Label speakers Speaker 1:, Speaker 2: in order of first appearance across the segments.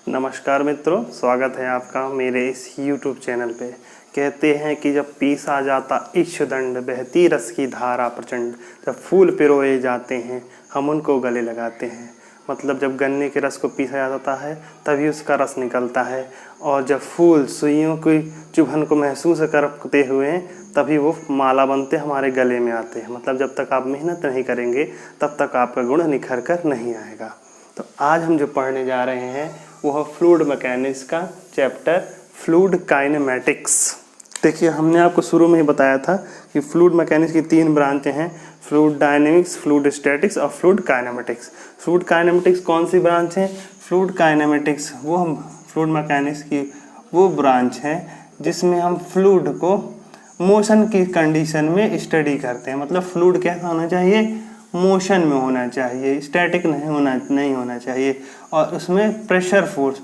Speaker 1: नमस्कार मित्रों, स्वागत है आपका मेरे इस YouTube चैनल पे। कहते हैं कि जब पीसा जाता इक्षुदंड, बहती रस की धारा प्रचंड, जब फूल पिरोए जाते हैं हम उनको गले लगाते हैं। मतलब जब गन्ने के रस को पीसा जाता है तभी उसका रस निकलता है, और जब फूल सुइयों की चुभन को महसूस करते हुए तभी वो माला बनते हमारे गले में आते हैं। मतलब जब तक आप मेहनत नहीं करेंगे तब तक आपका गुण निखर कर नहीं आएगा। तो आज हम जो पढ़ने जा रहे हैं वो है फ्लूइड मैकेनिक्स का चैप्टर फ्लूइड काइनेमैटिक्स। देखिए, हमने आपको शुरू में ही बताया था कि फ्लूइड मैकेनिक्स की 3 ब्रांचें हैं, फ्लूइड डायनेमिक्स, फ्लूइड स्टैटिक्स और फ्लूइड काइनेमेटिक्स। फ्लूइड काइनेमेटिक्स कौन सी ब्रांच है? फ्लूइड काइनेमेटिक्स वो हम फ्लूइड मैकेनिक्स की वो ब्रांच है जिसमें हम फ्लूइड को मोशन की कंडीशन में स्टडी करते हैं। मतलब फ्लूइड कैसा होना चाहिए? मोशन में होना चाहिए, स्टैटिक नहीं होना चाहिए। और उसमें प्रेशर फोर्स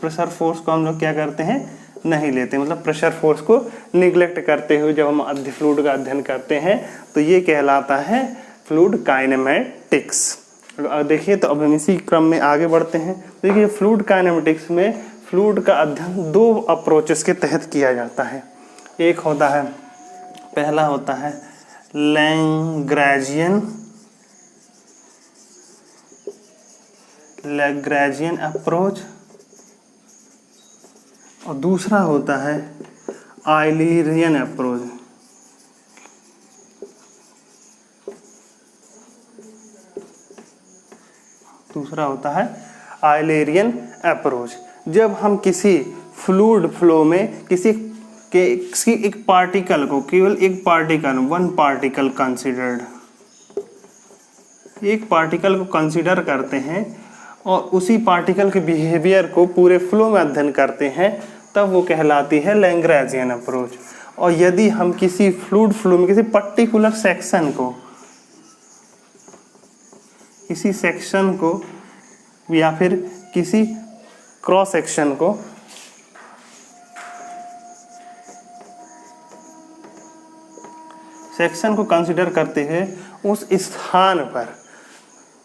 Speaker 1: को हम लोग क्या करते हैं? नहीं लेते। मतलब प्रेशर फोर्स को निगलेक्ट करते हुए जब हम फ्लूइड का अध्ययन करते हैं तो ये कहलाता है फ्लूइड काइनेमैटिक्स। देखिए, तो अब हम इसी क्रम में आगे बढ़ते हैं। देखिए, फ्लूइड काइनेमैटिक्स में फ्लूइड का अध्ययन 2 अप्रोचेस के तहत किया जाता है। एक होता है, पहला होता है लैग्रेंजियन अप्रोच, और दूसरा होता है आइलेरियन अप्रोच। दूसरा होता है आइलेरियन अप्रोच। जब हम किसी फ्लूइड फ्लो में किसी एक पार्टिकल को, केवल एक पार्टिकल, एक पार्टिकल को कंसीडर करते हैं और उसी पार्टिकल के बिहेवियर को पूरे फ्लो में अध्ययन करते हैं, तब वो कहलाती है लैग्रेंजियन अप्रोच। और यदि हम किसी फ्लूइड फ्लो में किसी पर्टिकुलर सेक्शन को या फिर किसी क्रॉस सेक्शन को कंसीडर करते हैं, उस स्थान पर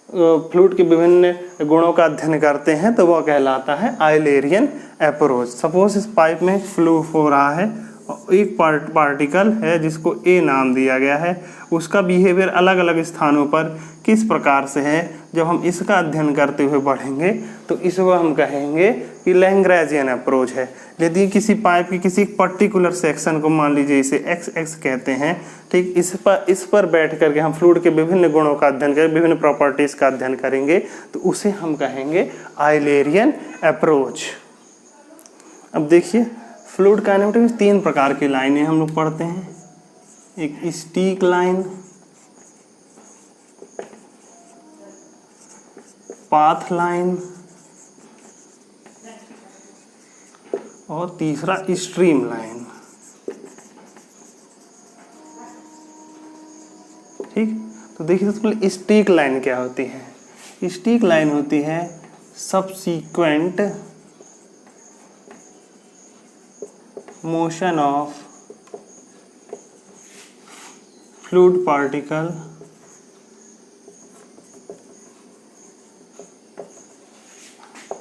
Speaker 1: फ्लूइड के विभिन्न गुणों का अध्ययन करते हैं, तो वह कहलाता है आइलेरियन अप्रोच। सपोज इस पाइप में फ्लो हो रहा है और एक पार्टिकल है जिसको ए नाम दिया गया है, उसका बिहेवियर अलग अलग स्थानों पर किस प्रकार से है, जब हम इसका अध्ययन करते हुए बढ़ेंगे तो इसको हम कहेंगे कि लैग्रेंजियन अप्रोच है। यदि किसी पाइप की किसी पर्टिकुलर सेक्शन को, मान लीजिए इसे एक्स कहते हैं, ठीक, इस पर बैठ करके हम फ्लूइड के विभिन्न गुणों का अध्ययन करें, विभिन्न प्रॉपर्टीज का अध्ययन करेंगे, तो उसे हम कहेंगे आइलेरियन अप्रोच। अब देखिए, फ्लूइड काइनेमेटिक्स में 3 प्रकार की लाइनें हम लोग पढ़ते हैं। एक स्टीक लाइन, पाथ लाइन और तीसरा स्ट्रीम लाइन। ठीक, तो देखिए सबसे पहले स्टीक लाइन क्या होती है? स्टीक लाइन होती है subsequent motion of fluid particle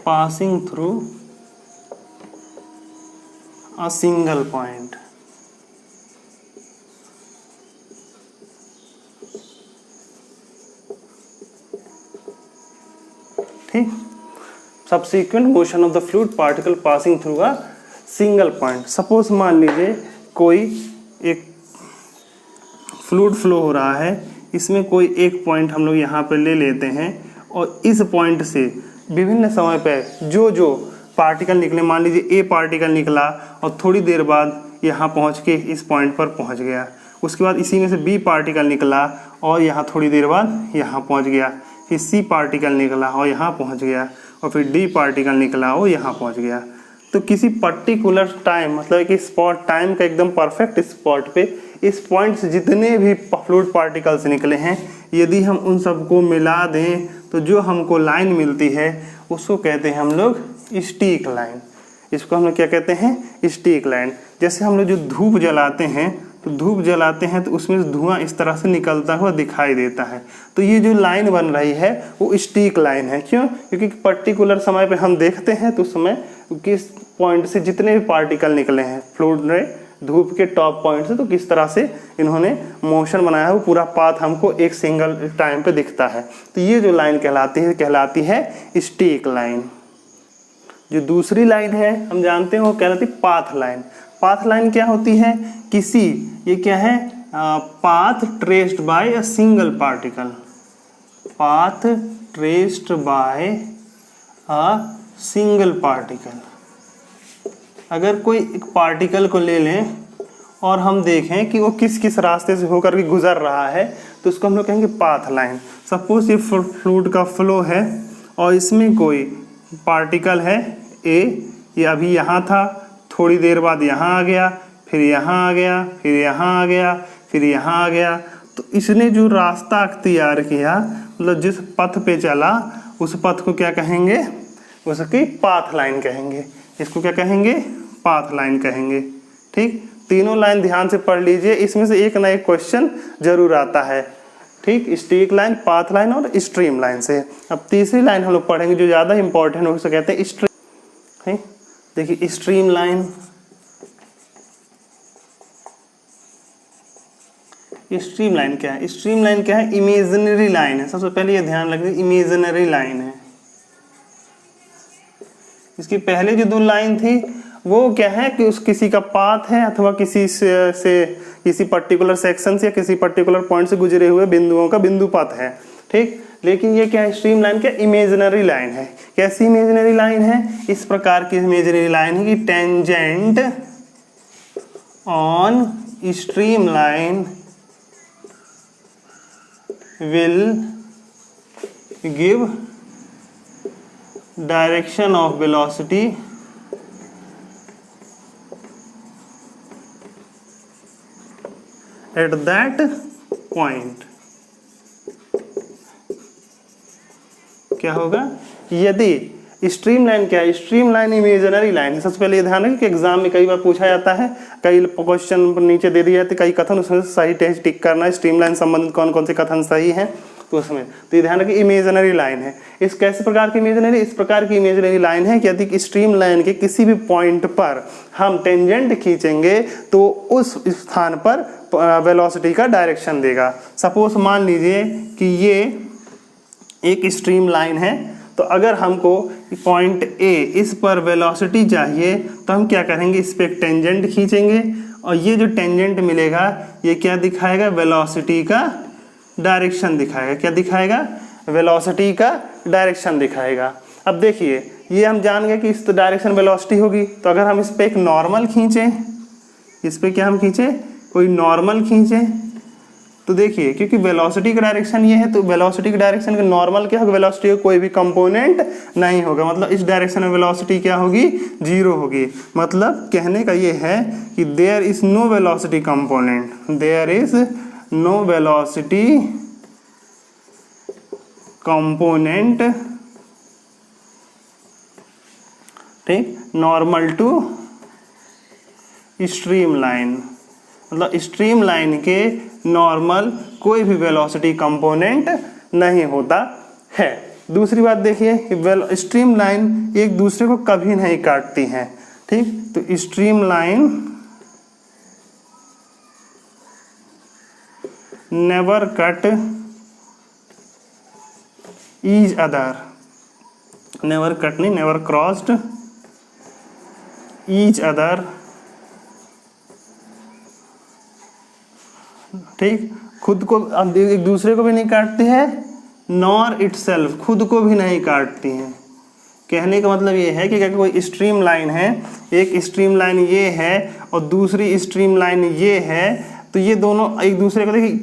Speaker 1: passing through a single point। ठीक, subsequent motion of the fluid particle passing through a single point. Suppose मान लीजिए कोई एक फ्लूइड फ्लो हो रहा है, इसमें कोई एक पॉइंट हम लोग यहाँ पर ले लेते हैं, और इस पॉइंट से विभिन्न समय पे जो पार्टिकल निकले, मान लीजिए ए पार्टिकल निकला और थोड़ी देर बाद यहाँ पहुँच के इस पॉइंट पर पहुँच गया। उसके बाद इसी में से बी पार्टिकल निकला और यहाँ थोड़ी देर बाद यहाँ पहुँच गया। फिर सी पार्टिकल निकला और यहाँ पहुँच गया, और फिर डी पार्टिकल निकला और यहाँ पहुँच गया। तो किसी पर्टिकुलर टाइम, मतलब कि स्पॉट टाइम का एकदम परफेक्ट स्पॉट पे इस पॉइंट से जितने भी फ्लूइड पार्टिकल्स निकले हैं, यदि हम उन सबको मिला दें तो जो हमको लाइन मिलती है उसको कहते हैं हम लोग स्टीक लाइन। इसको हम लोग क्या कहते हैं? स्टीक लाइन। जैसे हम लोग जो धूप जलाते हैं तो उसमें से धुआं इस तरह से निकलता हुआ दिखाई देता है। तो ये जो लाइन बन रही है वो स्टीक लाइन है। क्यों? क्योंकि पर्टिकुलर समय पे हम देखते हैं तो उस समय किस पॉइंट से जितने भी पार्टिकल निकले हैं फ्लूइड में धूप के टॉप पॉइंट से, तो किस तरह से इन्होंने मोशन बनाया है, वो पूरा पाथ हमको एक सिंगल टाइम पे दिखता है। तो ये जो लाइन कहलाती है स्टीक लाइन। जो दूसरी लाइन है हम जानते हैं वो कहलाती है पाथ लाइन। पाथ लाइन क्या होती है? ये क्या है? Path traced by a single particle. Path traced by a single particle. अगर कोई एक पार्टिकल को ले लें और हम देखें कि वो किस किस रास्ते से होकर के गुजर रहा है, तो उसको हम लोग कहेंगे पाथ लाइन। सपोज ये फ्लूइड का फ्लो है और इसमें कोई पार्टिकल है ए, ये अभी यहाँ था, थोड़ी देर बाद यहाँ आ गया, फिर यहाँ आ गया, फिर यहाँ आ गया, फिर यहाँ आ गया। तो इसने जो रास्ता अख्तियार किया, मतलब जिस पथ पे चला, उस पथ को क्या कहेंगे? उसकी पाथ लाइन कहेंगे। इसको क्या कहेंगे? पाथ लाइन कहेंगे। ठीक, तीनों लाइन ध्यान से पढ़ लीजिए, इसमें से एक ना एक क्वेश्चन जरूर आता है। ठीक, स्टीक लाइन, पाथ लाइन और स्ट्रीम लाइन से। अब तीसरी लाइन हम लोग पढ़ेंगे जो ज़्यादा इंपॉर्टेंट है, उसे कहते हैं स्ट्रीम। देखिए स्ट्रीम लाइन, स्ट्रीम लाइन क्या है? स्ट्रीम लाइन क्या है? इमेजिनरी लाइन है। सबसे पहले ये ध्यान रखिए, इमेजिनरी लाइन है। इसकी पहले जो दो लाइन थी वो क्या है कि उस किसी का पाथ है अथवा किसी पर्टिकुलर सेक्शन से या किसी पर्टिकुलर पॉइंट से गुजरे हुए बिंदुओं का बिंदु पथ है। ठीक, लेकिन ये क्या है? स्ट्रीम लाइन क्या? इमेजिनरी लाइन है। कैसी इमेजिनरी लाइन है? इस प्रकार की इमेजिनरी लाइन है कि tangent on stream line will give direction of velocity at that point। क्या होगा? यदि स्ट्रीम लाइन क्या है? स्ट्रीम लाइन इमेजिनरी लाइन है। सबसे पहले ये ध्यान रखिए कि एग्जाम में कई बार पूछा जाता है, कई क्वेश्चन नीचे दे दिए जाते, कई कथन, उसमें सही टिक करना है। स्ट्रीम लाइन संबंधित कौन कौन से कथन सही हैं तो उसमें, तो ये ध्यान रखिए इमेजिनरी लाइन है। इस कैसे प्रकार की इमेजिनरी? इस प्रकार की इमेजिनरी लाइन है कि यदि स्ट्रीम लाइन के किसी भी पॉइंट पर हम टेंजेंट खींचेंगे तो उस स्थान पर वेलोसिटी का डायरेक्शन देगा। सपोज मान लीजिए कि ये एक स्ट्रीम लाइन है, तो अगर हमको पॉइंट ए इस पर वेलोसिटी चाहिए तो हम क्या करेंगे? इस पे एक टेंजेंट खींचेंगे और ये जो टेंजेंट मिलेगा ये क्या दिखाएगा? वेलोसिटी का डायरेक्शन दिखाएगा। क्या दिखाएगा? वेलोसिटी का डायरेक्शन दिखाएगा। अब देखिए ये हम जान गए कि इस डायरेक्शन वेलोसिटी होगी, तो अगर हम इस पे एक नॉर्मल खींचें, इस पे क्या हम खींचें? कोई नॉर्मल खींचें, तो देखिए क्योंकि वेलोसिटी का डायरेक्शन ये है, तो वेलोसिटी के डायरेक्शन का नॉर्मल क्या होगा? वेलोसिटी का कोई भी कंपोनेंट नहीं होगा, मतलब इस डायरेक्शन में वेलोसिटी क्या होगी? 0 होगी। मतलब कहने का ये है कि there is no velocity component, there is no velocity component, ठीक, नॉर्मल टू स्ट्रीम लाइन। मतलब स्ट्रीम लाइन के नॉर्मल कोई भी वेलोसिटी कंपोनेंट नहीं होता है। दूसरी बात देखिए कि स्ट्रीम लाइन एक दूसरे को कभी नहीं काटती हैं। ठीक, तो stream line never cut each other, never cut नहीं, नेवर क्रॉस्ड ईच अदर। ठीक, खुद को एक दूसरे को भी नहीं काटती है, नॉर इटसेल्फ, खुद को भी नहीं काटती हैं। कहने का मतलब ये है कि अगर कोई स्ट्रीम लाइन है, एक स्ट्रीम लाइन ये है और दूसरी स्ट्रीम लाइन ये है, तो ये दोनों एक दूसरे को देखिए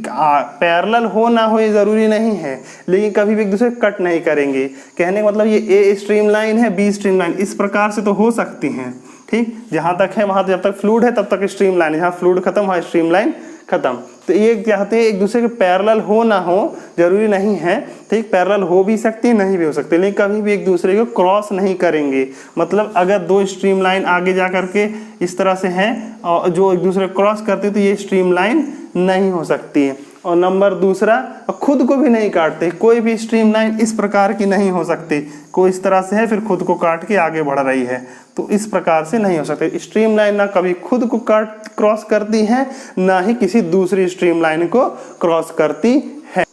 Speaker 1: पैरेलल हो ना हो ये ज़रूरी नहीं है, लेकिन कभी भी एक दूसरे कट नहीं करेंगे। कहने का मतलब ये ए स्ट्रीम लाइन है, बी स्ट्रीम लाइन, इस प्रकार से तो हो सकती हैं। ठीक, जहाँ तक है वहाँ, जब तक फ्लूइड है तब तक स्ट्रीम लाइन, जहाँ फ्लूइड खत्म वहाँ स्ट्रीम लाइन खत्म। तो ये चाहते हैं एक दूसरे के पैरेलल हो ना हो जरूरी नहीं है। ठीक, पैरेलल हो भी सकती है, नहीं भी हो सकती, लेकिन कभी भी एक दूसरे को क्रॉस नहीं करेंगे। मतलब अगर दो स्ट्रीम लाइन आगे जा करके इस तरह से हैं और जो एक दूसरे को क्रॉस करते तो ये स्ट्रीम लाइन नहीं हो सकती है। और नंबर दूसरा, खुद को भी नहीं काटते। कोई भी स्ट्रीमलाइन इस प्रकार की नहीं हो सकती, कोई इस तरह से है फिर खुद को काट के आगे बढ़ रही है, तो इस प्रकार से नहीं हो सकते। स्ट्रीमलाइन ना कभी खुद को काट क्रॉस करती है, ना ही किसी दूसरी स्ट्रीमलाइन को क्रॉस करती है।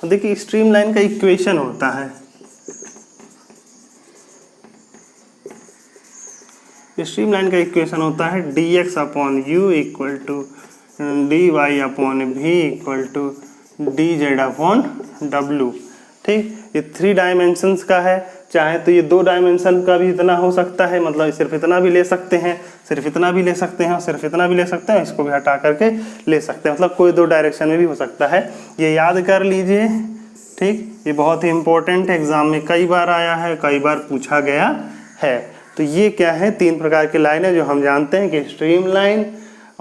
Speaker 1: देखिए स्ट्रीमलाइन का इक्वेशन होता है, स्ट्रीमलाइन का इक्वेशन होता है dx upon u equal to dy upon v equal to dz upon w। ठीक, ये 3 डायमेंशंस का है। चाहे तो ये 2 डायमेंशन का भी इतना हो सकता है, मतलब सिर्फ इतना भी ले सकते हैं, सिर्फ इतना भी ले सकते हैं, सिर्फ इतना भी ले सकते हैं, इसको भी हटा करके ले सकते हैं, मतलब कोई 2 डायरेक्शन में भी हो सकता है। ये याद कर लीजिए। ठीक, ये बहुत ही इंपॉर्टेंट है, एग्जाम में कई बार आया है, कई बार पूछा गया है। तो ये क्या है, 3 प्रकार की लाइन है जो हम जानते हैं कि स्ट्रीमलाइन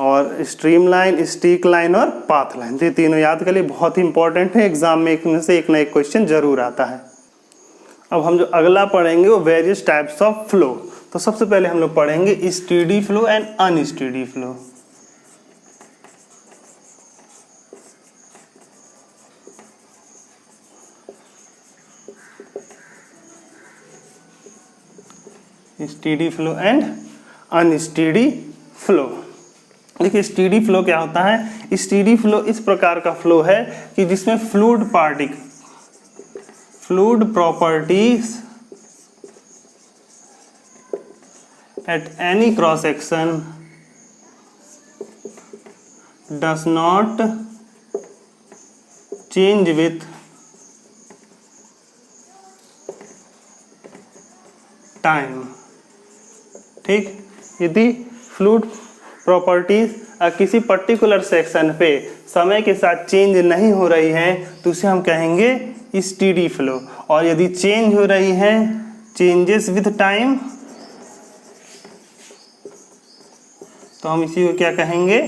Speaker 1: और स्ट्रीमलाइन, स्टिक लाइन और पाथ लाइन। ये तीनों याद कर लिए, बहुत ही इंपॉर्टेंट है, एग्जाम में एक में से एक ना एक क्वेश्चन जरूर आता है। अब हम जो अगला पढ़ेंगे वो वेरियस टाइप्स ऑफ फ्लो। तो सबसे पहले हम लोग पढ़ेंगे steady flow and unsteady flow. Steady flow and unsteady flow. देखिए स्टेडी फ्लो क्या होता है, स्टेडी फ्लो इस प्रकार का फ्लो है कि जिसमें fluid properties at any cross section does not change with time. ठीक, यदि फ्लूइड प्रॉपर्टीज किसी पर्टिकुलर सेक्शन पे समय के साथ चेंज नहीं हो रही है तो उसे हम कहेंगे स्टेडी फ्लो, और यदि चेंज हो रही है, चेंजेस विथ टाइम, तो हम इसी को क्या कहेंगे,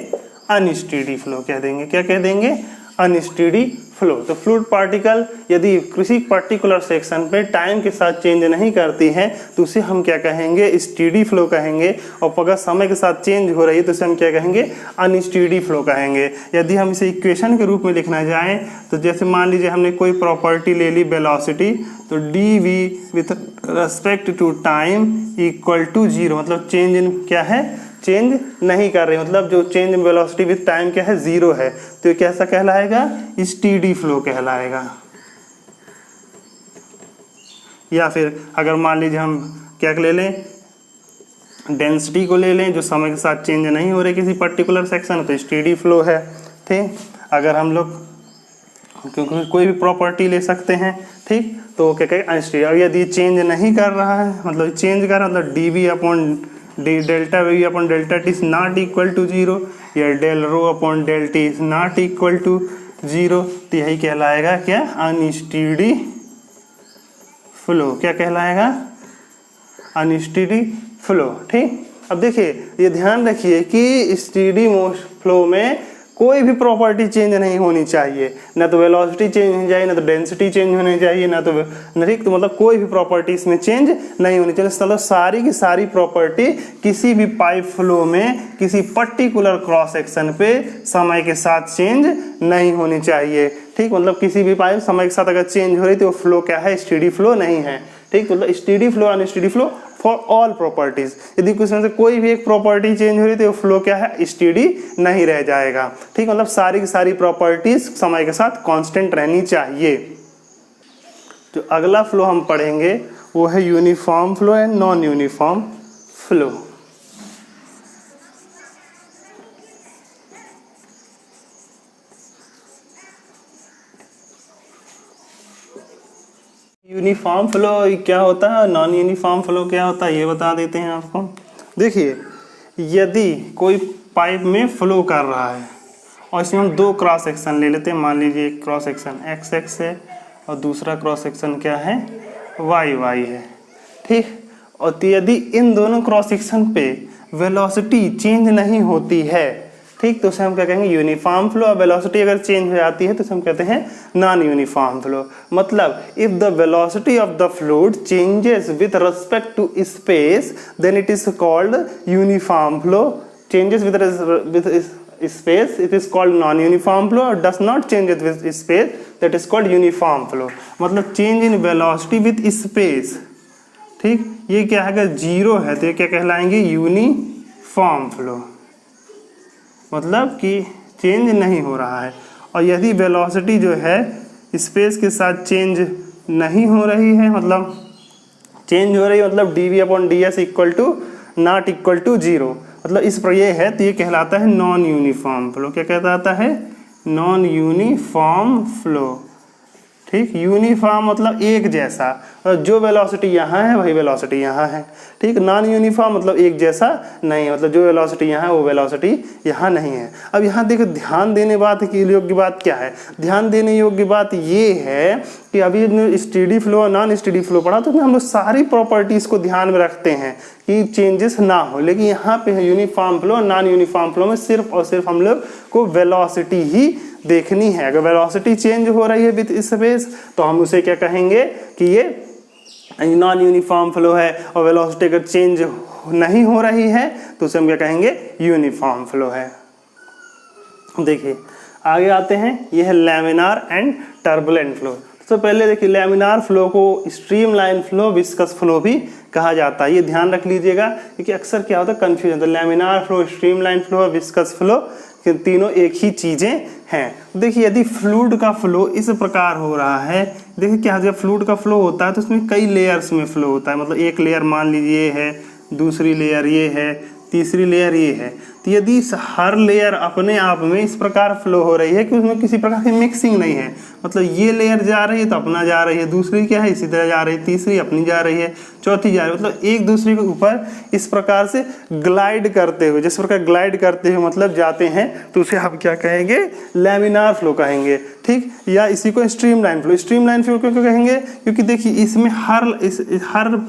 Speaker 1: अनस्टेडी फ्लो कह देंगे। क्या कह देंगे, अनस्टेडी फ्लो। तो फ्लूइड पार्टिकल यदि किसी पर्टिकुलर सेक्शन पे टाइम के साथ चेंज नहीं करती है तो उसे हम क्या कहेंगे, स्टेडी फ्लो कहेंगे। और अगर समय के साथ चेंज हो रही है तो उसे हम क्या कहेंगे, अनस्टेडी फ्लो कहेंगे। यदि हम इसे इक्वेशन के रूप में लिखना चाहें तो जैसे मान लीजिए हमने कोई प्रॉपर्टी ले ली वेलोसिटी, तो dv with respect to time equal to 0, मतलब चेंज इन क्या है, चेंज नहीं कर रही, मतलब जो change in velocity with time क्या है, 0 है। तो ये कैसा कहलाएगा, स्टेडी फ्लो कहलाएगा। या फिर अगर मान लीजिए हम क्या ले लें, डेंसिटी को ले लें जो समय के साथ चेंज नहीं हो रही किसी पर्टिकुलर सेक्शन, तो स्टेडी फ्लो है। ठीक, अगर हम लोग क्योंकि कोई भी प्रॉपर्टी ले सकते हैं, ठीक, तो क्या कहें, अनस्टेडी। और यदि चेंज नहीं कर रहा है, मतलब चेंज कर रहा है, मतलब dv upon delta v upon delta t is not equal to 0, या del rho upon del t is not equal to 0, तो यही कहलाएगा क्या, अनस्टेडी फ्लो। क्या कहलाएगा, अनस्टेडी फ्लो। ठीक, अब देखिए ये ध्यान रखिए कि स्टेडी फ्लो में कोई भी प्रॉपर्टी चेंज नहीं होनी चाहिए, ना तो वेलोसिटी चेंज होनी चाहिए, ना तो डेंसिटी चेंज होनी चाहिए, ना तो ठीक, तो मतलब कोई भी प्रॉपर्टी इसमें चेंज नहीं होनी चाहिए। मतलब सारी की सारी प्रॉपर्टी किसी भी पाइप फ्लो में किसी पर्टिकुलर क्रॉस सेक्शन पे समय के साथ चेंज नहीं होनी चाहिए। ठीक, मतलब किसी भी पाइप समय के साथ अगर चेंज हो रही तो वो फ्लो क्या है, स्टेडी फ्लो नहीं है। ठीक, मतलब steady flow unsteady flow for all properties. यदि कुछ में से कोई भी एक प्रॉपर्टी चेंज हो रही तो फ्लो क्या है, स्टेडी नहीं रह जाएगा। ठीक, मतलब सारी की सारी प्रॉपर्टीज समय के साथ कांस्टेंट रहनी चाहिए। जो अगला फ्लो हम पढ़ेंगे वो है uniform flow and non uniform flow. Uniform flow क्या होता है, नॉन यूनिफॉर्म फ्लो क्या होता है, ये बता देते हैं आपको। देखिए यदि कोई पाइप में फ्लो कर रहा है और इसमें हम 2 क्रॉस सेक्शन ले लेते हैं, मान लीजिए एक क्रॉस सेक्शन एक्स एक्स है और दूसरा क्रॉस सेक्शन क्या है, वाई वाई है। ठीक, और यदि इन दोनों क्रॉस सेक्शन पे वेलोसिटी चेंज नहीं होती है, ठीक, तो उसे हम क्या कहेंगे, यूनिफॉर्म फ्लो। और वेलोसिटी अगर चेंज हो जाती है तो उसे हम कहते हैं नॉन यूनिफॉर्म फ्लो। मतलब if the velocity of the fluid changes with respect to space then it is called uniform flow. Changes with space, it is called non-uniform flow, or does not change with space, that is called uniform flow. मतलब change in velocity with space, ठीक, ये क्या है, अगर zero है तो ये क्या कहलाएंगे, यूनिफॉर्म फ्लो, मतलब कि चेंज नहीं हो रहा है। और यदि वेलोसिटी जो है स्पेस के साथ चेंज नहीं हो रही है, मतलब चेंज हो रही है, मतलब dv/ds equal to not equal to zero, मतलब इस पर ये है तो ये कहलाता है नॉन यूनिफॉर्म फ्लो। क्या कहलाता है, नॉन यूनिफॉर्म फ्लो, ठीक। यूनिफॉर्म मतलब एक जैसा, जो वेलोसिटी यहाँ है वही वेलोसिटी यहाँ है, ठीक। नॉन यूनिफॉर्म मतलब एक जैसा नहीं, मतलब जो वेलोसिटी यहाँ है वो वेलोसिटी यहाँ नहीं है। अब यहाँ देखो ध्यान देने बात की योग्य बात क्या है, ध्यान देने योग्य बात ये है कि अभी स्टेडी फ्लो और नॉन स्टेडी फ्लो पढ़ा तो हम लोग सारी प्रॉपर्टीज़ को ध्यान में रखते हैं कि चेंजेस ना हो, लेकिन यहाँ पे यूनिफॉर्म फ्लो और नॉन यूनिफॉर्म फ्लो में सिर्फ और सिर्फ हम लोग को वेलोसिटी ही देखनी है। अगर वेलोसिटी चेंज हो रही है विद स्पेस तो हम उसे क्या कहेंगे कि ये नॉन यूनिफॉर्म फ्लो है, और वेलोसिटी अगर चेंज नहीं हो रही है तो उसे हम क्या कहेंगे, यूनिफॉर्म फ्लो है। देखिए आगे आते हैं, ये है लैमिनार एंड टर्बुलेंट फ्लो। तो पहले देखिए लैमिनार फ्लो को स्ट्रीमलाइन फ्लो, विस्कस फ्लो भी कहा जाता है, ये ध्यान रख लीजिएगा क्योंकि अक्सर क्या होता है कन्फ्यूजन। तो लैमिनार फ्लो, स्ट्रीमलाइन फ्लो और विस्कस फ्लो तीनों एक ही चीजें हैं। देखिए यदि फ्लूइड का फ्लो इस प्रकार हो रहा है, देखिए क्या जब फ्लूइड का फ्लो होता है तो उसमें कई लेयर्स में फ्लो होता है, मतलब एक लेयर मान लीजिए ये है, दूसरी लेयर ये है, तीसरी लेयर ये है। तो यदि हर लेयर अपने आप में इस प्रकार फ्लो हो रही है कि उसमें किसी प्रकार की मिक्सिंग नहीं है, मतलब ये लेयर जा रही है तो अपना जा रही है, दूसरी क्या है इसी तरह जा रही है, तीसरी अपनी जा रही है, चौथी जा रही है, मतलब एक दूसरे के ऊपर इस प्रकार से ग्लाइड करते हुए, जिस प्रकार ग्लाइड करते हुए मतलब जाते हैं तो उसे हम क्या कहेंगे, लैमिनार फ्लो कहेंगे, ठीक। या इसी को स्ट्रीमलाइन फ्लो, स्ट्रीमलाइन फ्लो क्यों कहेंगे, क्योंकि देखिए इसमें हर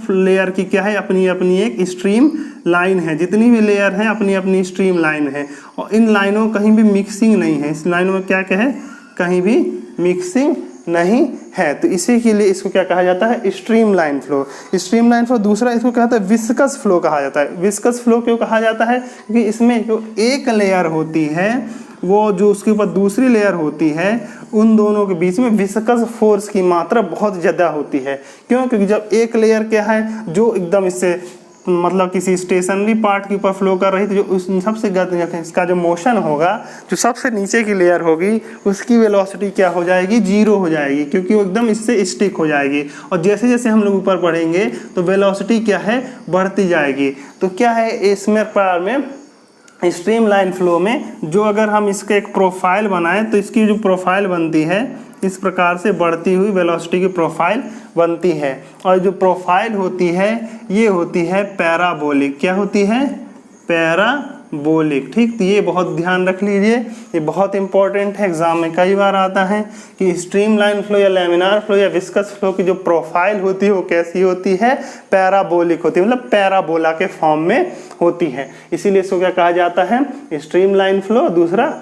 Speaker 1: लेयर की क्या है, अपनी अपनी एक स्ट्रीम लाइन है, जितनी भी लेयर है अपनी अपनी स्ट्रीम लाइन है, और इन लाइनों कहीं भी मिक्सिंग नहीं है, इस लाइनों में क्या है, कहीं भी मिक्सिंग नहीं है, तो इसी के लिए इसको क्या कहा जाता है, स्ट्रीमलाइन फ्लो। स्ट्रीमलाइन फ्लो दूसरा इसको क्या होता है, विस्कस फ्लो कहा जाता है। विस्कस फ्लो क्यों कहा जाता है, क्योंकि इसमें जो एक लेयर होती है वो जो उसके ऊपर दूसरी लेयर होती है उन दोनों के बीच में विस्कस फोर्स की मात्रा बहुत ज़्यादा होती है। क्यों, क्योंकि जब एक लेयर क्या है जो एकदम इससे मतलब किसी स्टेशनरी पार्ट के ऊपर फ्लो कर रही थी, जो उस सबसे इसका जो मोशन होगा, जो सबसे नीचे की लेयर होगी उसकी वेलोसिटी क्या हो जाएगी, जीरो हो जाएगी, क्योंकि वो एकदम इससे स्टिक हो जाएगी। और जैसे जैसे हम लोग ऊपर बढ़ेंगे तो वेलोसिटी क्या है, बढ़ती जाएगी। तो क्या है इसमें पार में स्ट्रीमलाइन फ्लो में जो अगर हम इसका एक प्रोफाइल बनाएं तो इसकी जो प्रोफाइल बनती है इस प्रकार से बढ़ती हुई वेलोसिटी की प्रोफाइल बनती है, और जो प्रोफाइल होती है ये होती है पैराबोलिक। क्या होती है, पैराबोलिक, ठीक। तो ये बहुत ध्यान रख लीजिए, ये बहुत इंपॉर्टेंट है, एग्जाम में कई बार आता है कि स्ट्रीमलाइन फ्लो या लैमिनार फ्लो या विस्कस फ्लो की जो प्रोफाइल होती है वो कैसी होती है, पैराबोलिक होती है, मतलब पैराबोला के फॉर्म में होती है। इसीलिए इसको क्या कहा जाता है, स्ट्रीमलाइन फ्लो। दूसरा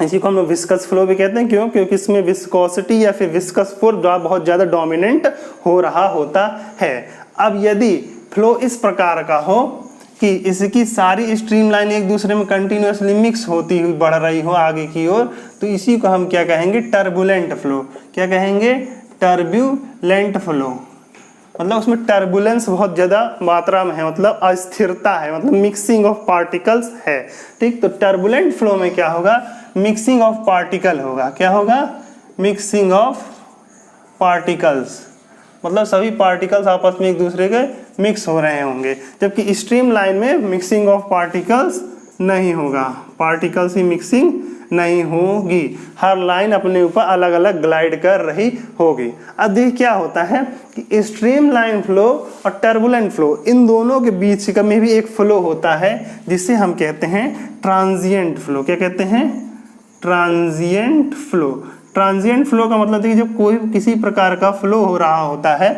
Speaker 1: इसी को हम विस्कस फ्लो भी कहते हैं, क्यों, क्योंकि इसमें विस्कोसिटी या फिर विस्कस फोर्स बहुत ज़्यादा डोमिनेंट हो रहा होता है। अब यदि फ्लो इस प्रकार का हो कि इसकी सारी स्ट्रीमलाइन एक दूसरे में कंटिन्यूसली मिक्स होती हुई बढ़ रही हो आगे की ओर, तो इसी को हम क्या कहेंगे, टर्बुलेंट फ्लो। क्या कहेंगे, टर्बुलेंट फ्लो, मतलब उसमें टर्बुलेंस बहुत ज़्यादा मात्रा में है, मतलब अस्थिरता है, मतलब मिक्सिंग ऑफ पार्टिकल्स है, ठीक। तो टर्बुलेंट फ्लो में क्या होगा, मिक्सिंग ऑफ पार्टिकल होगा। क्या होगा, मिक्सिंग ऑफ पार्टिकल्स, मतलब सभी पार्टिकल्स आपस में एक दूसरे के मिक्स हो रहे होंगे, जबकि स्ट्रीमलाइन में मिक्सिंग ऑफ पार्टिकल्स नहीं होगा, पार्टिकल्स ही मिक्सिंग नहीं होगी, हर लाइन अपने ऊपर अलग अलग ग्लाइड कर रही होगी। अब देखिए क्या होता है कि स्ट्रीमलाइन फ्लो और टर्बुलेंट फ्लो इन दोनों के बीच का में भी एक फ्लो होता है जिसे हम कहते हैं ट्रांजिएंट फ्लो। क्या कहते हैं, ट्रांजिएंट फ्लो। ट्रांजिएंट फ्लो का मतलब देखिए जब कोई किसी प्रकार का फ्लो हो रहा होता है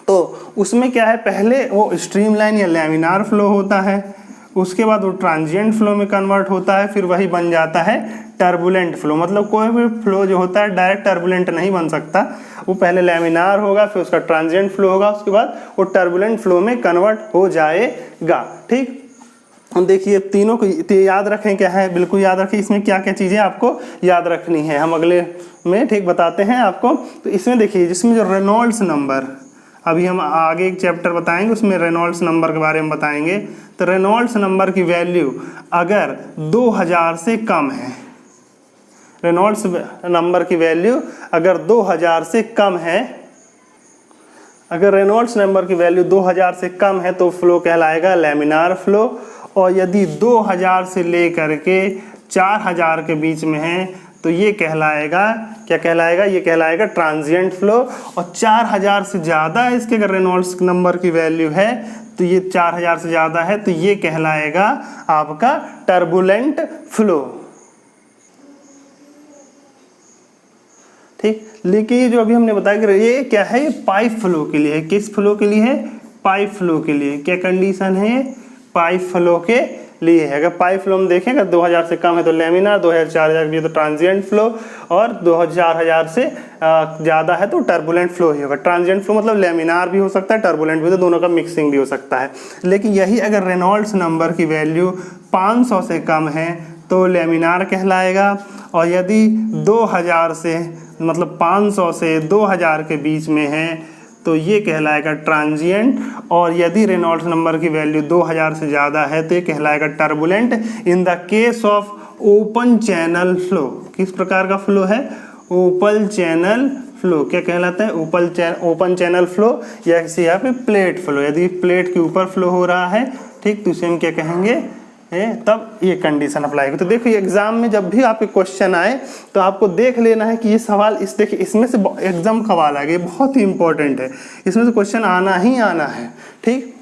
Speaker 1: तो उसमें क्या है, पहले वो स्ट्रीमलाइन या लैमिनार फ्लो होता है, उसके बाद वो ट्रांजिएंट फ्लो में कन्वर्ट होता है, फिर वही बन जाता है टर्बुलेंट फ्लो। मतलब कोई भी फ्लो जो होता है डायरेक्ट टर्बुलेंट नहीं बन सकता, वो पहले लैमिनार होगा, फिर उसका ट्रांजिएंट फ्लो होगा, उसके बाद वो टर्बुलेंट फ्लो में कन्वर्ट हो जाएगा, ठीक। हम देखिए तीनों को याद रखें, क्या है, बिल्कुल याद रखें इसमें क्या क्या चीज़ें आपको याद रखनी है, हम अगले में ठीक बताते हैं आपको। तो इसमें देखिए जिसमें जो रेनॉल्ड्स नंबर, अभी हम आगे एक चैप्टर बताएंगे उसमें रेनॉल्ड्स नंबर के बारे में बताएंगे। तो रेनॉल्ड्स नंबर की वैल्यू अगर 2000 से कम है, रेनॉल्ड्स नंबर की वैल्यू अगर 2000 से कम है, अगर रेनॉल्ड्स नंबर की वैल्यू 2000 से कम है तो फ्लो कहलाएगा लैमिनार फ्लो, और यदि 2000 से लेकर के 4000 के बीच में है तो ये कहलाएगा, क्या कहलाएगा, ये कहलाएगा ट्रांजिएंट फ्लो। और 4000 से ज़्यादा है इसके अगर रेनॉल्ड्स नंबर की वैल्यू है तो ये 4000 से ज़्यादा है तो ये कहलाएगा आपका टर्बुलेंट फ्लो, ठीक। लेकिन ये जो अभी हमने बताया कि ये क्या है, ये पाइप फ्लो के लिए है। किस फ्लो के लिए है? पाइप फ्लो के लिए। क्या कंडीशन है? पाइप फ्लो के लिए है। अगर पाइप फ्लो हम देखें अगर 2000 से कम है तो लैमिनार, 2000-4000 के तो ट्रांजिएंट फ्लो, और 2000 से ज़्यादा है तो टर्बुलेंट फ्लो ही होगा। ट्रांजिएंट फ्लो मतलब लैमिनार भी हो सकता है, टर्बुलेंट भी, तो दोनों का मिक्सिंग भी हो सकता है। लेकिन यही अगर रेनॉल्ड्स नंबर की वैल्यू 500 से कम है तो लैमिनार कहलाएगा, और यदि 2000 से मतलब 500 से 2000 के बीच में है तो ये कहलाएगा ट्रांजिएंट, और यदि रेनॉल्ड्स नंबर की वैल्यू 2000 से ज़्यादा है तो ये कहलाएगा turbulent. In the case of open channel flow, किस प्रकार का फ्लो है? Open channel flow. क्या कहलाता है? ओपन चैनल फ्लो, या इसे यहाँ पे प्लेट फ्लो। यदि प्लेट के ऊपर फ्लो हो रहा है, ठीक, तो इसे हम क्या कहेंगे, तब ये कंडीशन अप्लाई होगी। तो देखो एग्जाम में जब भी आपके क्वेश्चन आए तो आपको देख लेना है कि ये सवाल इस, देखिए इसमें से एग्जाम सवाल आ गए, बहुत ही इंपॉर्टेंट है, इसमें से क्वेश्चन आना ही आना है, ठीक।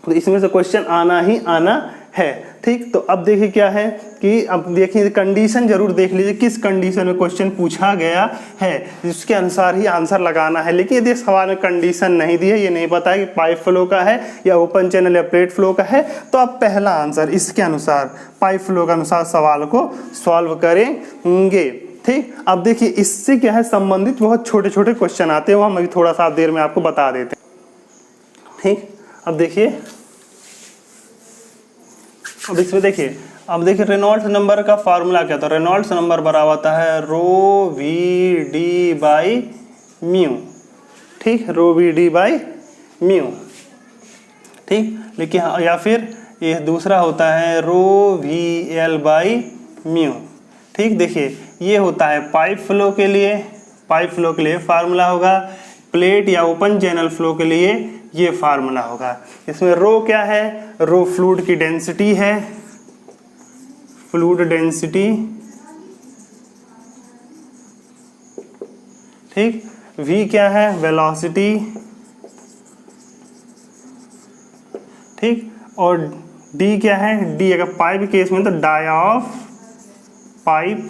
Speaker 1: तो इसमें से क्वेश्चन आना ही आना है, ठीक। तो अब देखिए क्या है कि अब देखिए कंडीशन जरूर देख लीजिए किस कंडीशन में क्वेश्चन पूछा गया है, जिसके अनुसार ही आंसर लगाना है। लेकिन यदि सवाल में कंडीशन नहीं दी है, ये नहीं पता है कि पाइप फ्लो का है या ओपन चैनल या प्लेट फ्लो का है, तो आप पहला आंसर इसके अनुसार पाइप फ्लो के अनुसार सवाल को सॉल्व करेंगे, ठीक। अब देखिए इससे क्या है संबंधित बहुत छोटे छोटे क्वेश्चन आते हैं, वो हम अभी थोड़ा सा देर में आपको बता देते हैं, ठीक। अब देखिए, अब इसमें देखिए, अब देखिए रेनॉल्ड्स नंबर का फार्मूला क्या था। रेनॉल्ड्स नंबर बराबर होता है रो वी डी बाई म्यू, ठीक, रो वी डी बाई म्यू, ठीक। लेकिन या फिर ये दूसरा होता है रो वी एल बाई म्यू, ठीक। देखिए ये होता है पाइप फ्लो के लिए, पाइप फ्लो के लिए फार्मूला होगा, प्लेट या ओपन चैनल फ्लो के लिए ये फार्मूला होगा। इसमें रो क्या है? रो फ्लूइड की डेंसिटी है, फ्लूइड डेंसिटी, ठीक। वी क्या है? वेलोसिटी, ठीक। और डी क्या है? डी अगर पाइप केस में तो डाया ऑफ पाइप,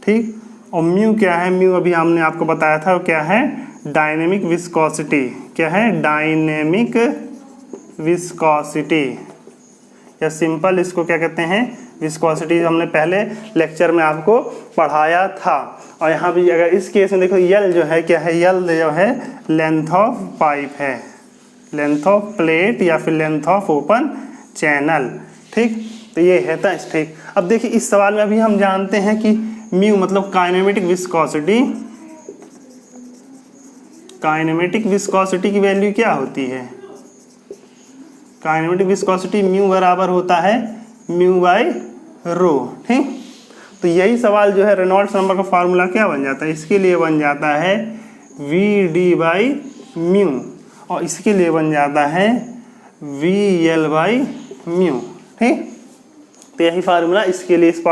Speaker 1: ठीक। और म्यू क्या है? म्यू अभी हमने आपको बताया था क्या है? Dynamic viscosity. क्या है? डायनेमिक विस्कोसिटी, या सिंपल इसको क्या कहते हैं? विस्कोसिटी। हमने पहले लेक्चर में आपको पढ़ाया था। और यहाँ भी अगर इस केस में देखो यल जो है क्या है? यल जो है लेंथ ऑफ पाइप है, लेंथ ऑफ प्लेट या फिर लेंथ ऑफ ओपन चैनल, ठीक। तो ये है था, ठीक। अब देखिए इस सवाल में अभी हम जानते हैं कि म्यू मतलब काइनेमेटिक विस्कोसिटी, काइनेमेटिक विस्कोसिटी की वैल्यू क्या होती है? काइनेमेटिक विस्कोसिटी म्यू बराबर होता है म्यू बाई रो, ठीक। तो यही सवाल जो है रेनॉल्ड्स नंबर का फार्मूला क्या बन जाता है? इसके लिए बन जाता है वी डी बाई म्यू, और इसके लिए बन जाता है वी एल बाई म्यू, ठीक। तो यही फार्मूला इसके लिए, इस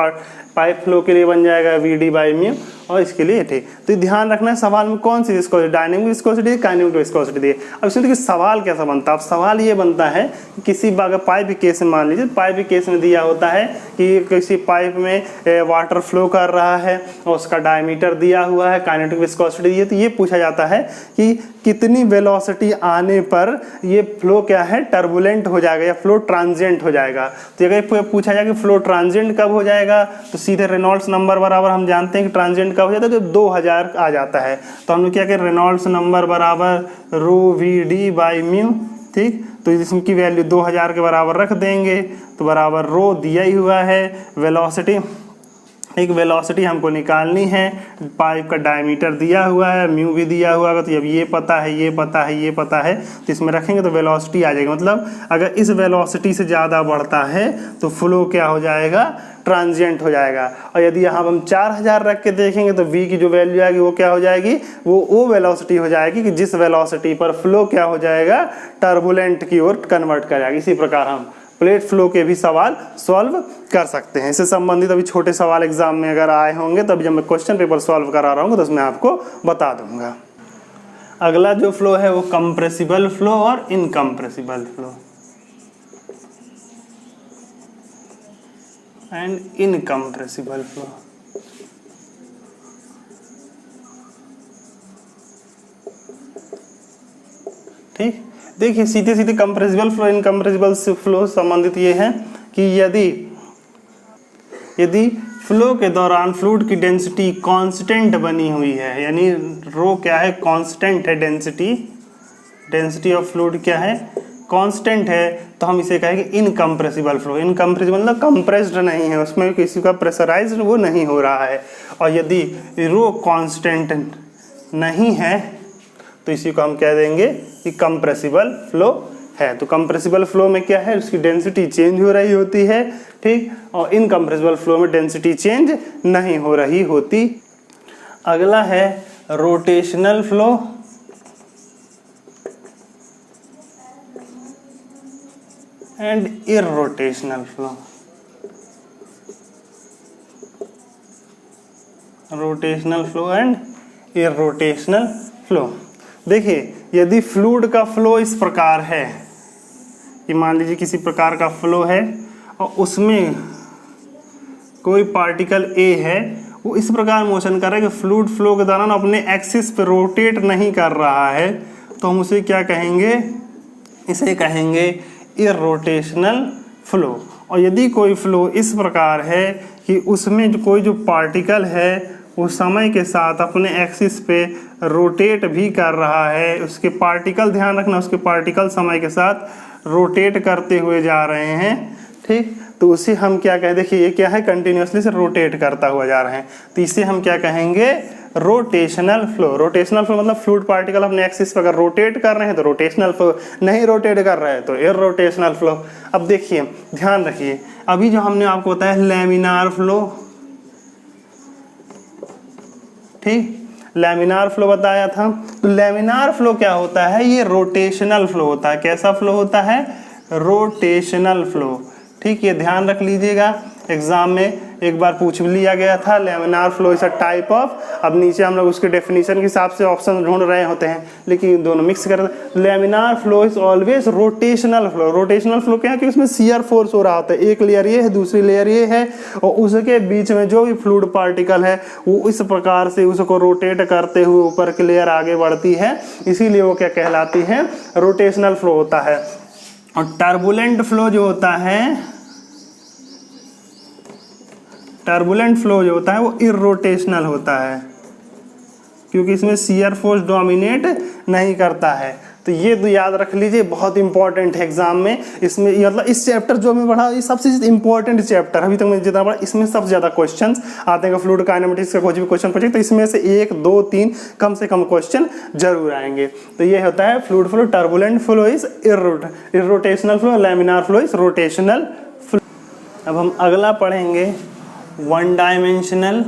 Speaker 1: पाइप फ्लो के लिए बन जाएगा वी डी बाई म्यू, और इसके लिए ठीक। तो ध्यान रखना है सवाल में कौन सी viscosity, dynamic viscosity, kinematic viscosity दी है। अब इसमें देखिए सवाल कैसा बनता है? अब सवाल ये बनता है कि किसी अगर पाइप के केस में मान लीजिए, पाइप के केस में दिया होता है कि किसी पाइप में वाटर फ्लो कर रहा है और उसका डायमीटर दिया हुआ है, काइनेटिक विस्कोसिटी दी है, तो ये पूछा जाता है कि कितनी वेलोसिटी आने पर ये फ्लो क्या है? टर्बुलेंट हो जाएगा या फ्लो ट्रांजिएंट हो जाएगा। तो अगर पूछा जाए कि फ्लो ट्रांजिएंट कब हो जाएगा, तो सीधे रेनॉल्ड्स नंबर बराबर हम जानते हैं कि ट्रांजिएंट कब हो जाता है, जब 2000 आ जाता है। तो हम लोग क्या करें? रेनॉल्ड्स नंबर बराबर रो वी डी बाई म्यू, ठीक। तो इसकी वैल्यू 2000 के बराबर रख देंगे तो बराबर रो दिया ही हुआ है। वेलोसिटी, एक वेलोसिटी हमको निकालनी है, पाइप का डायमीटर दिया हुआ है, म्यू भी दिया हुआ है। तो अब ये पता है, ये पता है, ये पता है, तो इसमें रखेंगे तो वेलोसिटी आ जाएगी। मतलब अगर इस वेलोसिटी से ज़्यादा बढ़ता है तो फ्लो क्या हो जाएगा, ट्रांजिएंट हो जाएगा। और यदि यहाँ हम 4000 रख के देखेंगे तो v की जो वैल्यू आएगी वो क्या हो जाएगी, वो वेलोसिटी हो जाएगी कि जिस वेलोसिटी पर फ्लो क्या हो जाएगा, टर्बुलेंट की ओर कन्वर्ट कर जाएगा। इसी प्रकार हम प्लेट फ्लो के भी सवाल सॉल्व कर सकते हैं। इससे संबंधित अभी छोटे सवाल एग्जाम में अगर आए होंगे तो अभी जब मैं क्वेश्चन पेपर सॉल्व करा रहा हूँ तो उसमें आपको बता दूंगा। अगला जो फ्लो है वो कंप्रेसिबल फ्लो और incompressible flow and incompressible flow. ठीक, देखिए सीधे सीधे कंप्रेसिबल फ्लो इनकम्प्रेसिबल फ्लो संबंधित ये है कि यदि फ्लो के दौरान फ्लूइड की डेंसिटी कांस्टेंट बनी हुई है, यानी रो क्या है, कांस्टेंट है, डेंसिटी ऑफ फ्लूइड क्या है, कांस्टेंट है, तो हम इसे कहेंगे इनकम्प्रेसिबल फ्लो। इनकम्प्रेसिबल मतलब कंप्रेस्ड नहीं है, उसमें किसी का प्रेशराइज्ड वो नहीं हो रहा है। और यदि रो कांस्टेंट नहीं है तो इसी को हम कह देंगे कि कंप्रेसिबल फ्लो है। तो कंप्रेसिबल फ्लो में क्या है, उसकी डेंसिटी चेंज हो रही होती है, ठीक। और इनकम्प्रेसिबल फ्लो में डेंसिटी चेंज नहीं हो रही होती। अगला है rotational flow and irrotational flow. Rotational flow and irrotational flow. देखिए यदि फ्लूइड का फ्लो इस प्रकार है कि मान लीजिए किसी प्रकार का फ्लो है और उसमें कोई पार्टिकल ए है, वो इस प्रकार मोशन कर रहा है कि फ्लूइड फ्लो के दौरान अपने एक्सिस पे रोटेट नहीं कर रहा है, तो हम उसे क्या कहेंगे, इसे कहेंगे इररोटेशनल फ्लो। और यदि कोई फ्लो इस प्रकार है कि उसमें कोई जो पार्टिकल है वो समय के साथ अपने एक्सिस पे रोटेट भी कर रहा है, उसके पार्टिकल, ध्यान रखना, उसके पार्टिकल समय के साथ रोटेट करते हुए जा रहे हैं, ठीक। तो उसे हम क्या कहें, देखिए ये क्या है, कंटिन्यूसली से रोटेट करता हुआ जा रहे हैं, तो इसे हम क्या कहेंगे, रोटेशनल फ्लो। रोटेशनल फ्लो मतलब फ्लूइड पार्टिकल अपने एक्सिस पर अगर रोटेट कर रहे हैं तो रोटेशनल फ्लो, नहीं रोटेट कर रहे हैं तो इररोटेशनल फ्लो। अब देखिए ध्यान रखिए, अभी जो हमने आपको बताया लैमिनार फ्लो, ठीक, लैमिनार फ्लो बताया था। तो लैमिनार फ्लो क्या होता है, ये रोटेशनल फ्लो होता है। कैसा फ्लो होता है, रोटेशनल फ्लो, ठीक। ये ध्यान रख लीजिएगा, एग्जाम में एक बार पूछ लिया गया था, laminar flow is a type of. अब नीचे हम लोग उसके डेफिनेशन के हिसाब से ऑप्शन ढूंढ रहे होते हैं, लेकिन दोनों मिक्स कर, laminar flow is always rotational flow. Rotational flow क्या है कि उसमें शियर फोर्स हो रहा होता है, एक लेयर ये है, दूसरी लेयर ये है, और उसके बीच में जो भी फ्लूइड पार्टिकल है वो इस प्रकार से उसको रोटेट करते हुए ऊपर की लेयर आगे बढ़ती है, इसीलिए वो क्या कहलाती है, रोटेशनल फ्लो होता है। और टर्बुलेंट फ्लो जो होता है, टर्बुलेंट फ्लो जो होता है वो इररोटेशनल होता है, क्योंकि इसमें शियर फोर्स डोमिनेट नहीं करता है। तो ये तो याद रख लीजिए, बहुत इंपॉर्टेंट है एग्जाम में। इसमें मतलब इस चैप्टर जो मैं पढ़ा, ये सबसे इंपॉर्टेंट चैप्टर अभी तक मैं जितना पढ़ा, इसमें सबसे ज्यादा क्वेश्चंस आते हैं। फ्लूइड काइनेमेटिक्स का कुछ भी क्वेश्चन पूछे तो इसमें से 1, 2, 3 कम से कम क्वेश्चन जरूर आएंगे। तो ये होता है fluid flow, turbulent flow is irrotational flow, laminar flow is rotational flow. अब हम अगला पढ़ेंगे one dimensional,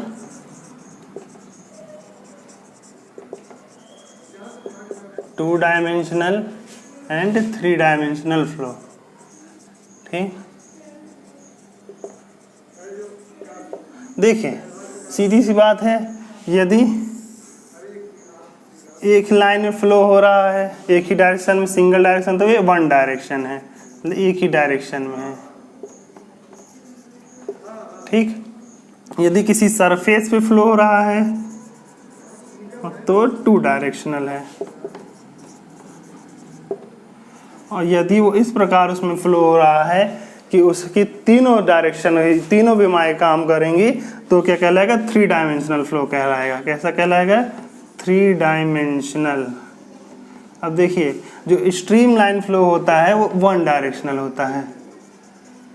Speaker 1: two dimensional and three dimensional flow, ठीक। देखिए सीधी सी बात है, यदि एक लाइन में फ्लो हो रहा है एक ही डायरेक्शन में, सिंगल डायरेक्शन, तो ये वन डायरेक्शन है, एक ही डायरेक्शन में है, ठीक। यदि किसी सरफेस पे फ्लो हो रहा है तो टू डायरेक्शनल है, और यदि वो इस प्रकार उसमें फ्लो हो रहा है कि उसकी तीनों डायरेक्शन, तीनों विमाएं काम करेंगी, तो क्या कहलाएगा, थ्री डायमेंशनल फ्लो कहलाएगा। कैसा कहलाएगा, थ्री डायमेंशनल। अब देखिए जो स्ट्रीम लाइन फ्लो होता है वो वन डायरेक्शनल होता है।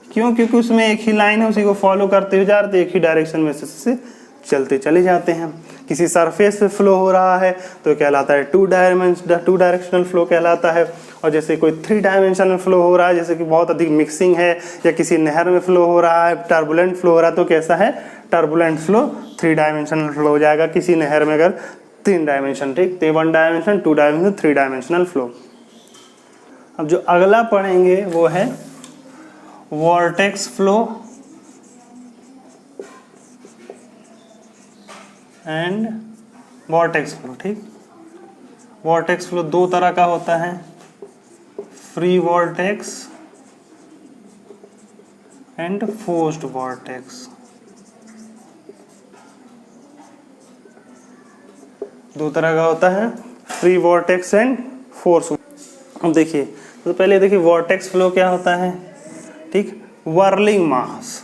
Speaker 1: क्यों? क्योंकि उसमें एक ही लाइन है, उसी को फॉलो करते हुए जा रहे, एक ही डायरेक्शन में से चलते चले जाते हैं। किसी सरफेस पे फ्लो हो रहा है तो कहलाता है टू डायरेक्शनल फ्लो कहलाता है। और जैसे कोई 3 डायमेंशनल फ्लो हो रहा है, जैसे कि बहुत अधिक मिक्सिंग है या किसी नहर में फ्लो हो रहा है, टर्बुलेंट फ्लो हो रहा है, तो कैसा है? टर्बुलेंट फ्लो 3 डायमेंशनल फ्लो हो जाएगा किसी नहर में अगर 3 डायमेंशन, ठीक। तो 1 डायमेंशन, 2 डायमेंशन, 3 डायमेंशनल फ्लो। अब जो अगला पढ़ेंगे वो है vortex flow and vortex flow, ठीक। वॉर्टेक्स फ्लो 2 तरह का होता है, free vortex and forced vortex. 2 तरह का होता है, फ्री वॉर्टेक्स एंड फोर्स। अब देखिए, तो पहले देखिए वॉर्टेक्स फ्लो क्या होता है, ठीक। व्हर्लिंग मास,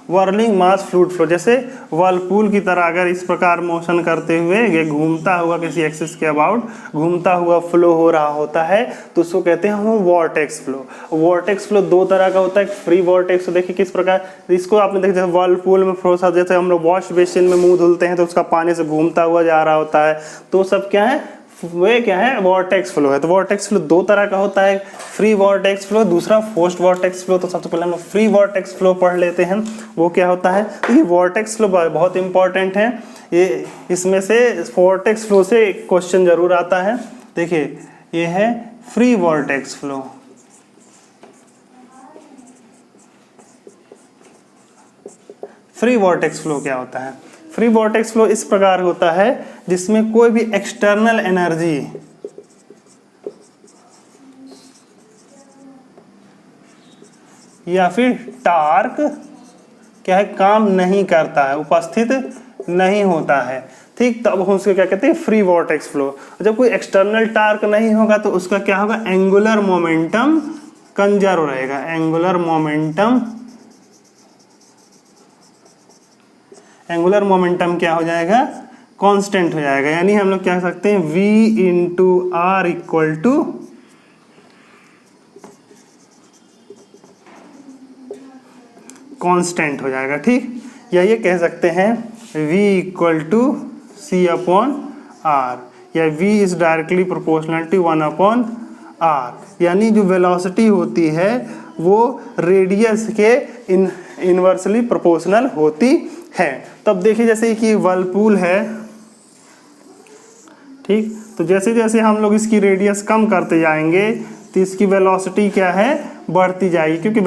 Speaker 1: व्हर्लिंग मास फ्लूइड फ्लो, जैसे वर्लपूल की तरह अगर इस प्रकार मोशन करते हुए ये घूमता हुआ किसी एक्सिस के अबाउट घूमता हुआ फ्लो हो रहा होता है तो उसको कहते हैं हम वॉर्टेक्स फ्लो। वॉर्टेक्स फ्लो 2 तरह का होता है, फ्री वॉर्टेक्स। तो देखिए किस प्रकार, इसको आपने देखा जैसे वर्लपूल में फ्लो, जैसे हम लोग वॉश बेसिन में मुंह धुलते हैं तो उसका पानी से घूमता हुआ जा रहा होता है, तो सब क्या है? वे क्या है? वॉर्टेक्स फ्लो है। तो वॉर्टेक्स फ्लो 2 तरह का होता है, फ्री वॉर्टेक्स फ्लो, दूसरा फोर्स्ड वॉर्टेक्स फ्लो। तो सबसे पहले हम लोग फ्री वॉर्टेक्स फ्लो पढ़ लेते हैं, वो क्या होता है। तो ये वॉर्टेक्स फ्लो बहुत इंपॉर्टेंट है, ये इसमें से वॉर्टेक्स फ्लो से क्वेश्चन जरूर आता है। देखिए ये है free vortex flow. Free vortex flow क्या होता है? फ्री वॉर्टेक्स फ्लो इस प्रकार होता है जिसमें कोई भी एक्सटर्नल एनर्जी या फिर टार्क क्या है? काम नहीं करता है, उपस्थित नहीं होता है, ठीक। तब हम उसको क्या कहते हैं? Free vortex flow. जब कोई एक्सटर्नल टार्क नहीं होगा तो उसका क्या होगा? एंगुलर मोमेंटम कंजर्व रहेगा। एंगुलर मोमेंटम क्या हो जाएगा? कांस्टेंट हो जाएगा। यानी हम लोग क्या कह सकते हैं? v into r equal to constant हो जाएगा, ठीक। या ये कह सकते हैं v equal to c upon r, या v is directly proportional to 1 upon r. यानी जो वेलोसिटी होती है वो रेडियस के इनवर्सली प्रोपोर्शनल होती है। तब देखिए जैसे कि वर्लपूल है, ठीक। तो जैसे जैसे हम लोग इसकी रेडियस कम करते जाएंगे तो इसकी वेलोसिटी क्या है? बढ़ती जाएगी, क्योंकि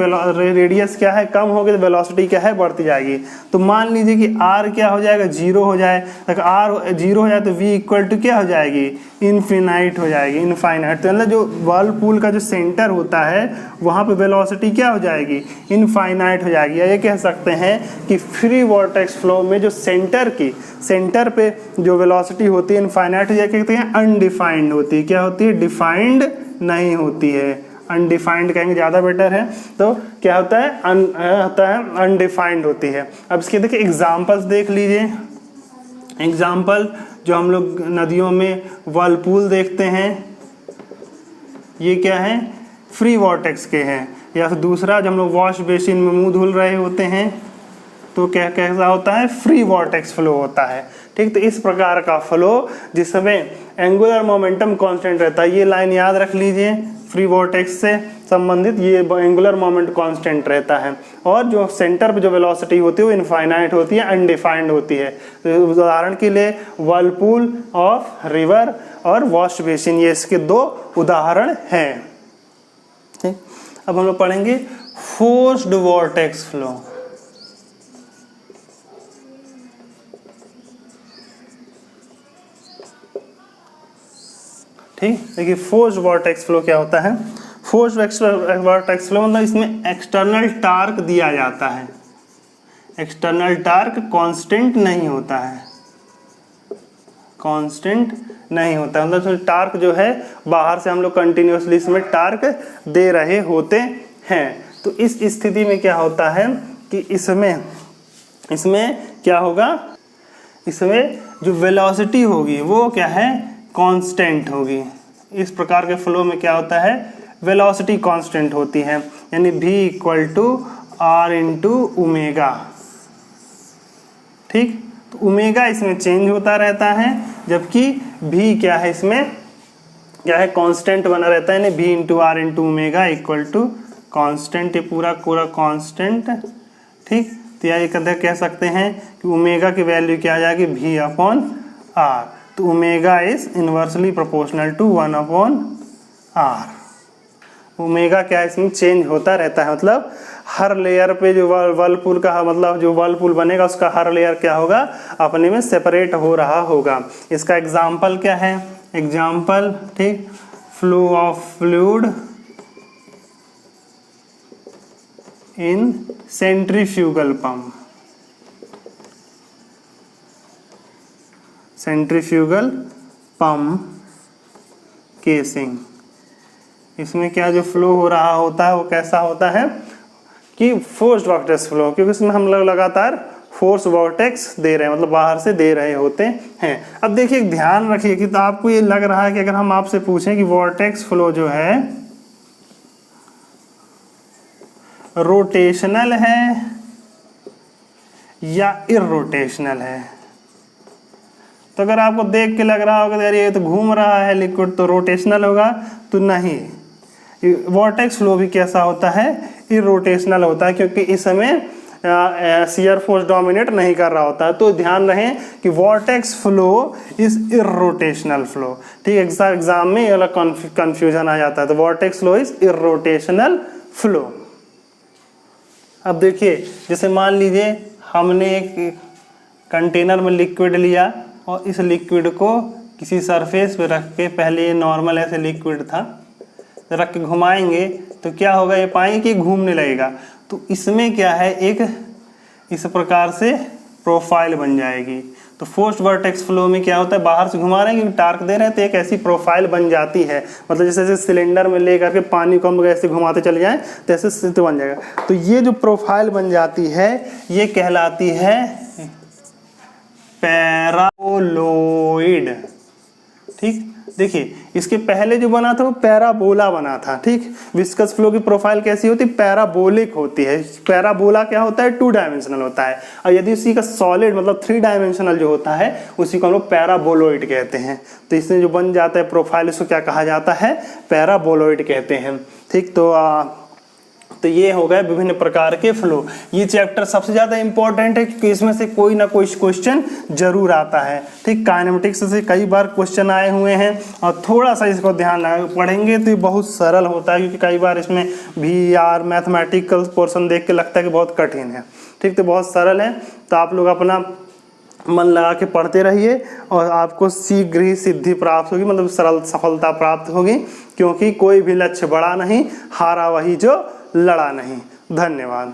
Speaker 1: रेडियस क्या है? कम होगी तो वेलोसिटी क्या है? बढ़ती जाएगी। तो मान लीजिए कि r क्या हो जाएगा? 0 हो जाए। अगर r 0 हो जाए तो v इक्वल टू क्या हो जाएगी? इनफिनाइट हो जाएगी, इनफाइनाइट। तो मतलब जो वर्लपूल का जो सेंटर होता है वहाँ पे वेलोसिटी क्या हो जाएगी? इनफाइनाइट हो जाएगी। या ये कह सकते हैं कि फ्री वॉर्टेक्स फ्लो में जो सेंटर पे जो वेलोसिटी होती है इनफाइनाइट हो जाएगी, कहते हैं अनडिफाइंड होती है। क्या होती है? डिफाइंड नहीं होती है, अनडिफाइंड कहेंगे ज़्यादा बेटर है। तो क्या होता है? अनडिफाइंड होती है। अब इसके देखिए एग्जाम्पल्स देख लीजिए। एग्जाम्पल जो हम लोग नदियों में वर्लपूल देखते हैं, ये क्या है? फ्री वॉर्टेक्स के हैं। या फिर दूसरा जब हम लोग वॉश बेसिन में मुंह धुल रहे होते हैं तो क्या कैसा होता है? फ्री वॉर्टेक्स फ्लो होता है, ठीक। तो इस प्रकार का फ्लो जिसमें एंगुलर मोमेंटम कांस्टेंट रहता है, ये लाइन याद रख लीजिए। फ्री वॉर्टेक्स से संबंधित ये एंगुलर मोमेंट कांस्टेंट रहता है, और जो सेंटर पे जो वेलोसिटी होती है वो इनफाइनाइट होती है, अनडिफाइंड होती है। तो उदाहरण के लिए वर्लपूल ऑफ रिवर और वॉश बेसिन, ये इसके 2 उदाहरण हैं, ठीक। अब हम लोग पढ़ेंगे फोर्स्ड वॉर्टेक्स फ्लो। ठीक, देखिए फोर्स्ड वॉर्टेक्स फ्लो क्या होता है? फोर्स्ड वॉर्टेक्स फ्लो मतलब इसमें एक्सटर्नल टार्क दिया जाता है। एक्सटर्नल टार्क कांस्टेंट नहीं होता है, कांस्टेंट नहीं होता है। मतलब टार्क जो है बाहर से हम लोग कंटिन्यूसली इसमें टार्क दे रहे होते हैं। तो इस स्थिति में क्या होता है कि इसमें क्या होगा, इसमें जो वेलोसिटी होगी वो क्या है, कांस्टेंट होगी। इस प्रकार के फ्लो में क्या होता है, वेलोसिटी कांस्टेंट होती है, यानी v equal to r into omega. ठीक, तो ओमेगा इसमें चेंज होता रहता है, जबकि v क्या है, इसमें क्या है, कांस्टेंट बना रहता है, यानी v into r into omega equal to constant, ये पूरा कांस्टेंट। ठीक, तो यह एक कह सकते हैं कि ओमेगा की वैल्यू क्या आ जाएगी, v अपॉन आर। तो ओमेगा is inversely proportional to 1 upon r. Omega क्या इसमें चेंज होता रहता है, मतलब हर लेयर पे जो वर्लपूल का, मतलब जो वर्लपूल बनेगा उसका हर लेयर क्या होगा, अपने में सेपरेट हो रहा होगा। इसका एग्जाम्पल क्या है, एग्जाम्पल, ठीक, flow of fluid in centrifugal pump. Centrifugal pump casing, इसमें क्या जो फ्लो हो रहा होता है वो कैसा होता है कि फोर्स्ड वॉर्टेक्स फ्लो, क्योंकि इसमें हम लोग लगातार फोर्स वॉर्टेक्स दे रहे हैं, मतलब बाहर से दे रहे होते हैं। अब देखिए ध्यान रखिए कि तो आपको ये लग रहा है कि अगर हम आपसे पूछें कि वॉर्टेक्स फ्लो जो है रोटेशनल है या इररोटेशनल है, तो अगर आपको देख के लग रहा होगा यार ये तो घूम रहा है लिक्विड, तो रोटेशनल होगा, तो नहीं, वॉर्टेक्स फ्लो भी कैसा होता है, इररोटेशनल होता है, क्योंकि इस समय शियर फोर्स डोमिनेट नहीं कर रहा होता है। तो ध्यान रहे कि vortex flow is irrotational flow. ठीक, एग्जाम में ये वाला कंफ्यूजन आ जाता है, तो vortex flow is irrotational flow. अब देखिए, जैसे मान लीजिए हमने एक कंटेनर में लिक्विड लिया और इस लिक्विड को किसी सरफेस पे रख के, पहले ये नॉर्मल ऐसे लिक्विड था, रख के घुमाएंगे तो क्या होगा, ये पाएंगे कि घूमने लगेगा। तो इसमें क्या है, एक इस प्रकार से प्रोफाइल बन जाएगी। तो फोर्स्ड वॉर्टेक्स फ्लो में क्या होता है, बाहर से घुमा रहे हैं क्योंकि टार्क दे रहे हैं, तो एक ऐसी प्रोफाइल बन जाती है, मतलब जैसे जैसे सिलेंडर में ले करके पानी को हम ऐसे घुमाते चले जाएं तो ऐसे स्थिति बन जाएगा। तो ये जो प्रोफाइल बन जाती है ये कहलाती है पैराबोलॉइड। ठीक, देखिए इसके पहले जो बना था वो पैराबोला बना था। ठीक, विस्कस फ्लो की प्रोफाइल कैसी होती है, पैराबोलिक होती है। पैराबोला क्या होता है, 2 डायमेंशनल होता है, और यदि उसी का सॉलिड मतलब 3 डायमेंशनल जो होता है उसी को हम लोग पैराबोलॉइड कहते हैं। तो इसमें जो बन जाता है प्रोफाइल, इसको क्या कहा जाता है, पैराबोलॉइड कहते हैं। ठीक, तो ये हो गए विभिन्न प्रकार के फ्लो। ये चैप्टर सबसे ज़्यादा इंपॉर्टेंट है क्योंकि इसमें से कोई ना कोई क्वेश्चन जरूर आता है। ठीक, काइनेमेटिक्स से कई बार क्वेश्चन आए हुए हैं और थोड़ा सा इसको ध्यान लगा पढ़ेंगे तो ये बहुत सरल होता है, क्योंकि कई बार इसमें VR मैथमेटिकल पोर्शन देख के लगता है कि बहुत कठिन है। ठीक, तो बहुत सरल है, तो आप लोग अपना मन लगा के पढ़ते रहिए और आपको शीघ्र ही सिद्धि प्राप्त होगी, मतलब सरल सफलता प्राप्त होगी, क्योंकि कोई भी लक्ष्य बड़ा नहीं, हारा वही जो लड़ा नहीं। धन्यवाद।